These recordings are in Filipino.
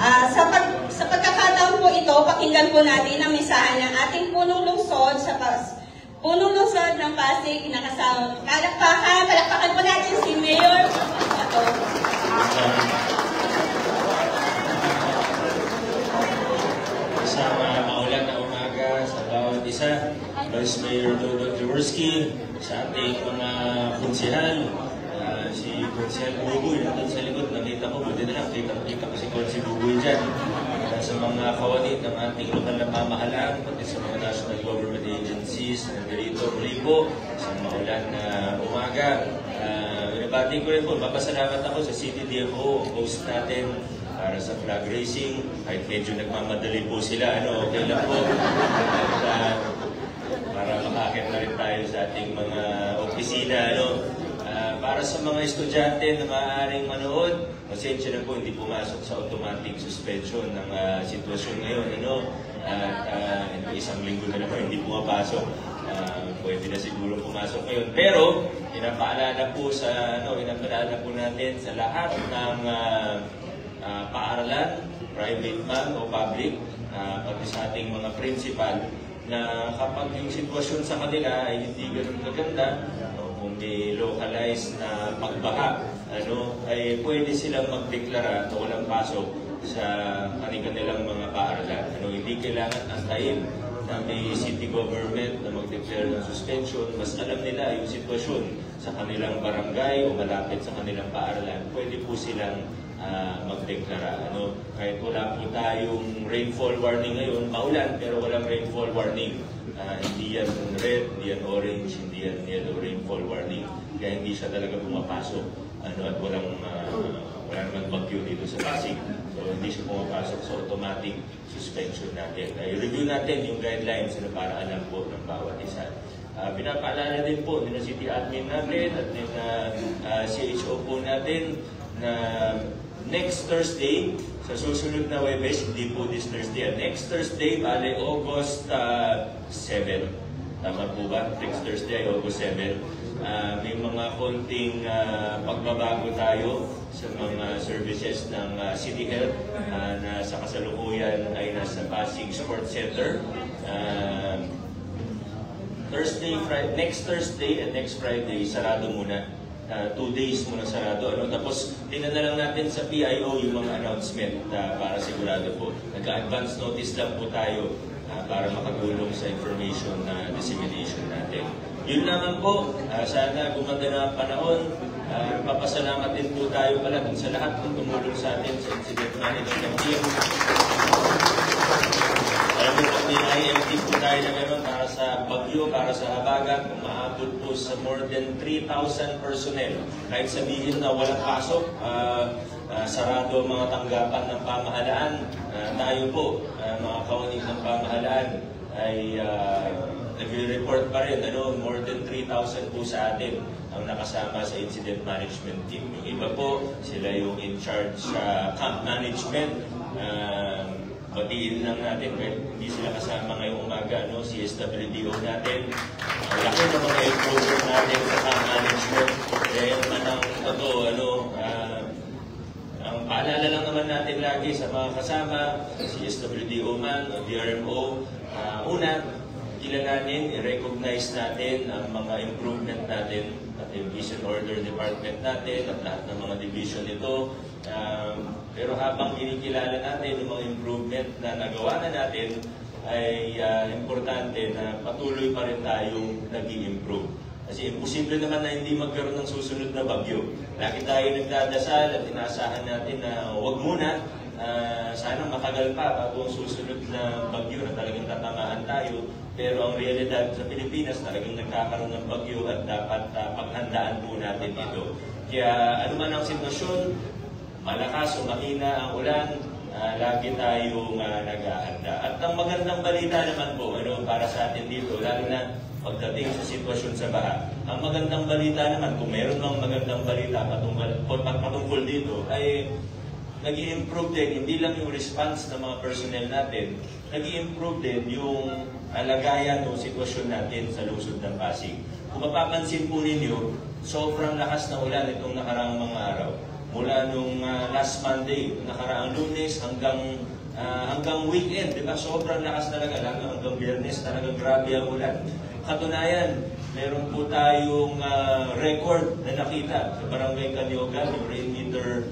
Sa pagkakataon po ito, pakinggan po natin ang mensahe ng ating punong lungsod punong lungsod ng Pasig, kinakasama. Palakpakan po natin si Mayor. Isang maulan na umaga sa bawat isa, Vice Mayor Dodon Jaworski, sa ating mga konsehal, si Konsehal Buboy nandun sa likod, nakita ko, buti na lang, kita ko si Konsehal Buboy dyan. Sa mga kawani ng ating lokal na pamahalaan, pati sa mga national government agencies, nandito muli po sa maulan na umaga. Binabati ko rin po, mapasalamat ako sa CTDFO, host natin para sa flag racing. Kahit medyo nagmamadali po sila, okay lang po. At, para makakit na rin tayo sa ating mga opisina, para sa mga estudyante na maaaring manood, pasensya na po, hindi pumasok sa automatic suspension ng sitwasyon ngayon. At isang linggo na naman hindi pumapasok. Pwede na siguro pumasok ngayon. Pero, pinapaalala po natin sa lahat ng paaralan, private man o public, pati sa ating mga principal, na kapag yung sitwasyon sa kanila ay hindi ganun kaganda, kung may localized na pagbaha, ay pwede silang magdeklara na walang pasok sa kanilang mga paaralan. Hindi kailangan antayin na may city government na mag-declare ng suspension. Mas alam nila yung sitwasyon sa kanilang barangay o malapit sa kanilang paaralan. Pwede po silang magdeklara. Kahit wala po tayong rainfall warning ngayon, maulan pero walang rainfall warning. Hindi yan red, hindi yan orange, hindi yan yellow rainfall warning. Kaya hindi siya talaga pumapasok. At wala naman bagyo dito sa Pasig. So hindi siya pumapasok sa automatic suspension natin. I-review natin yung guidelines para alam po ng bawat isa. Pinapaalala din po ng City Admin natin at ng CHO po natin na next Thursday, sa susunod na Webes, hindi po this Thursday, next Thursday, bale August 7. Tama po ba? Next Thursday, August 7. May mga konting pagbabago tayo sa mga services ng City Health na sa kasalukuyan ay nasa Pasig Sports Center. Next Thursday and next Friday, sarado muna. 2 days muna sarado. Tapos, tingnan na lang natin sa PIO yung mga announcement para sigurado po. Nagka-advance notice lang po tayo para makatulong sa information na dissemination natin. Yun naman po. Sana gumanda na ang panahon. Papasalamat din po tayo pala dun sa lahat ng tumulong sa atin sa incident management team. Alam mo po, may IMT po tayo na gano'n para sa bagyo, para sa habagat, umaabot po sa more than 3,000 personnel. Kahit sabihin na walang pasok, sarado ang mga tanggapan ng pamahalaan, tayo po, mga kawanin ng pamahalaan, ay nag-report pa rin, more than 3,000 po sa atin ang nakasama sa incident management team. Yung iba po, sila yung in charge sa camp management. Batiin lang natin, kahit hindi sila kasama ngayong umaga, si SWDO natin. Laki ng mga improvement natin sa camp management. Kaya naman ang totoo, ang paalala lang naman natin lagi sa mga kasama, si SWDO man o DRMO, una, kilalanin, i-recognize natin ang mga improvement natin at yung Vision Order Department natin at lahat ng mga division nito. Pero habang kinikilala natin yung mga improvement na nagawa na natin, ay importante na patuloy pa rin tayong nag-i-improve. Kasi imposible naman na hindi magkaroon ng susunod na bagyo. Lagi tayo nagdadasal at inaasahan natin na huwag muna, sana matagal pa bago ang susunod na bagyo na talagang tatamaan tayo. Pero ang realidad sa Pilipinas, talagang nagkakaroon ng bagyo at dapat paghandaan po natin ito. Kaya ano man ang sitwasyon, malakas o mahina ang ulan, lagi tayong nag-ahanda. At ang magandang balita naman po, para sa atin dito, lalo na pagdating sa sitwasyon sa baha, ang magandang balita naman, kung meron mang magandang balita patungkol dito, ay nag-i-improve din, hindi lang yung response ng mga personnel natin, nag-i-improve din yung alagayan o sitwasyon natin sa lungsod ng Pasig. Kung mapapansin po ninyo, sobrang lakas na ulan itong nakaraang mga araw. mula nung last Monday, nakaraang Lunes hanggang weekend, di ba? Sobrang lakas talaga, hanggang Biyernes talaga grabe ang ulan. Katunayan, meron po tayong record na nakita sa Barangay Caniogan, yung rain meter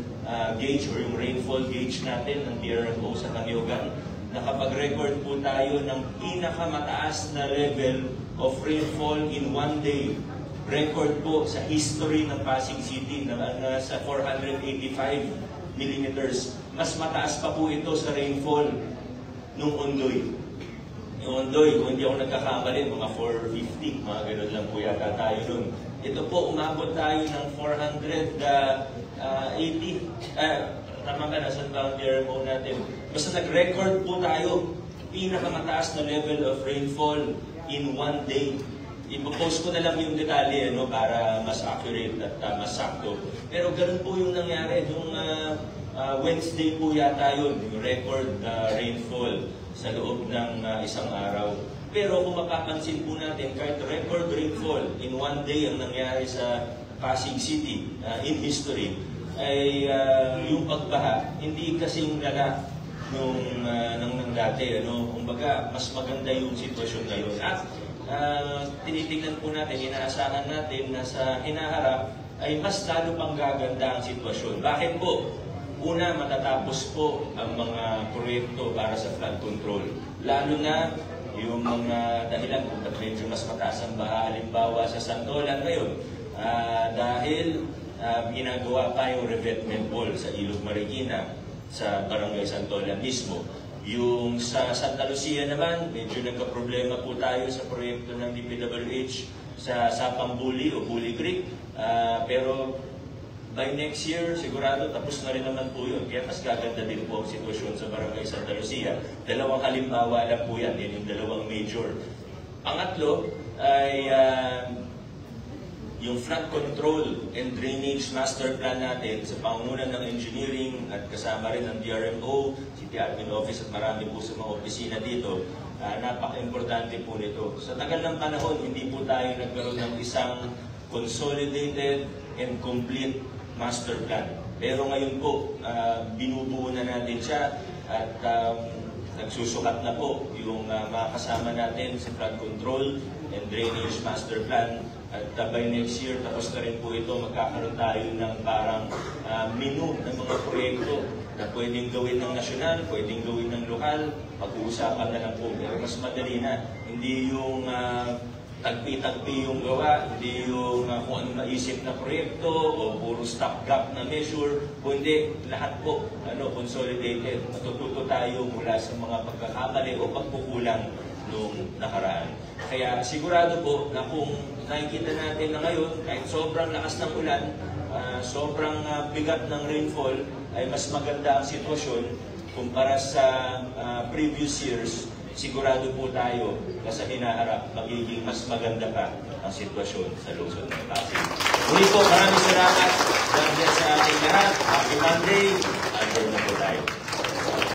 gauge or yung rainfall gauge natin ng DRMO sa Caniogan. Nakapag-record po tayo ng pinakamataas na level of rainfall in one day. Record po sa history ng Pasig City na sa 485 millimeters. Mas mataas pa po ito sa rainfall nung Ondoy. Yung Ondoy, kung hindi ako nagkakamali, mga 450, mga ganun lang po yata tayo nun. Ito po, umabot tayo ng 480. Tama ka, nasan ba ang DRMO natin? Basta nag-record po tayo, pinakamataas na level of rainfall in one day. Ipopost ko na lang yung detalye para mas accurate at mas sakto. Pero ganun po yung nangyari. Nung Wednesday po yata yun, yung record rainfall sa loob ng isang araw. Pero kung mapapansin po natin, kahit record rainfall in one day ang nangyari sa Pasig City in history, ay yung pagbaha, hindi kasing lala nung dati. Kumbaga, mas maganda yung sitwasyon ngayon. At tinitignan po natin, inaasahan natin na sa hinaharap ay mas lalo pang gaganda ang sitwasyon. Bakit po? Una, matatapos po ang mga proyekto para sa flood control. Lalo na yung mga dahilan kung ba't medyo mas mataas ang baha, halimbawa sa Santolan ngayon, dahil ginagawa pa yung revetment wall sa Ilog Marikina sa Barangay Santolan mismo. Yung sa Santa Lucia naman, medyo nagka-problema po tayo sa proyekto ng DPWH sa Pambuli o Buli Creek. Pero by next year, sigurado tapos na rin naman po yun. Kaya mas gaganda din po ang sitwasyon sa Barangay Santa Lucia. Dalawang halimbawa lang po yan, yung dalawang major. Pangatlo ay yung flood control and drainage master plan natin sa pangunan ng engineering at kasama rin ng DRMO, City Admin Office at marami po sa mga opisina dito. Napaka-importante po nito. Sa tagal ng panahon, hindi po tayo nagkaroon ng isang consolidated and complete master plan. Pero ngayon po, binubuo na natin siya at nagsusukat na po yung mga kasama natin sa flood control and drainage master plan. At by next year, tapos na rin po ito, magkakaroon tayo ng parang menu ng mga proyekto na pwedeng gawin ng nasyonal, pwedeng gawin ng lokal, pag-uusapan na lang po. Pero mas madali na, hindi yung tagpi-tagpi yung gawa, hindi yung kung ano naisip na proyekto o puro stopgap na measure, kundi lahat po consolidated. Matututo tayo mula sa mga pagkakamali o pagkukulang noong nakaraan. Kaya sigurado po na kung nakikita natin na ngayon, kahit sobrang lakas ng ulan, sobrang bigat ng rainfall, ay mas maganda ang sitwasyon kumpara sa previous years. Sigurado po tayo na sa hinaharap, magiging mas maganda pa ang sitwasyon sa lungsod ng Pasig. Muli po, maraming salamat. Dahil sa ating lahat, happy Monday, adjourn na po tayo.